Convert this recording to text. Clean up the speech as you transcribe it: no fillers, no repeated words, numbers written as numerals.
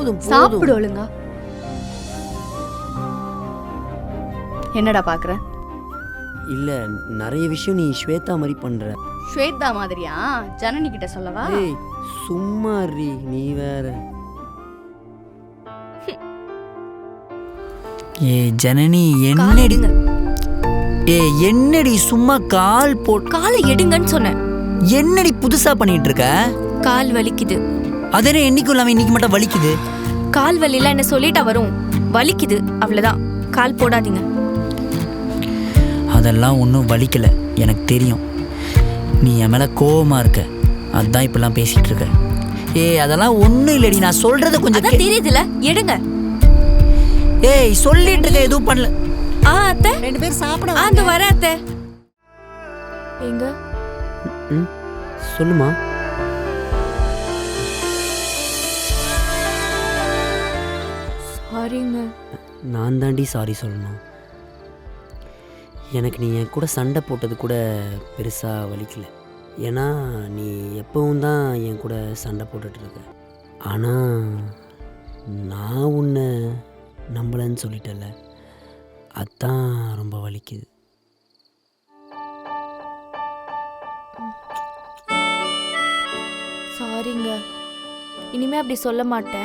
போதும் சாப்பிடு ஒழுங்கா. என்னடா பாக்குற? இல்ல நிறைய விஷயம் நீ ஸ்வேதா மாதிரி பண்ற. ஸ்வேதா மாதிரியா? ஜனனி கிட்ட சொல்லவா? ஏய் சும்மா ரீ, நீ வேற. ஏ ஜனனி என்னடி? ஏ என்னடி சும்மா கால் காலை எடுங்கன்னு சொன்னேன். என்னடி புதுசா பண்ணிட்டு இருக்க? கால் வலிக்குது. அதே என்னைக்கும் இல்லாம இன்னைக்கு மட்டும் வலிக்குது. கால் வலியில என்ன சொல்லிட்டா வரும்? வலிக்குது அவ்வளவுதான். கால் போடாதீங்க. அதெல்லாம் ஒன்றும் வலிக்கல, எனக்கு தெரியும். நீ என் மேல கோவமா இருக்க, அதான் இப்பெல்லாம் பேசிட்டு இருக்க. ஏய் அதெல்லாம் ஒன்றும் இல்லடி, நான் சொல்றத கொஞ்சம் தெரியுதுல, எடுங்க. ஏய் சொல்லிட்டு இருக்க, எதுவும் பண்ணல. அத்தை ரெண்டு பேரும் சாப்பிட அந்த வர அத்தை. எங்க சொல்லுமா. சாரிங்க. நான் தாண்டி சாரி சொல்லணும். எனக்கு நீ என் கூட சண்டை போட்டது கூட பெருசாக வலிக்கல. ஏன்னா நீ எப்பவும் தான் என் கூட சண்டை போட்டுட்ருக்க. ஆனால் நான் உன்னை நம்பலன்னு சொல்லிட்டல, அதான் ரொம்ப வலிக்குது. சாரிங்க. இனிமே அப்படி சொல்ல மாட்டேன்.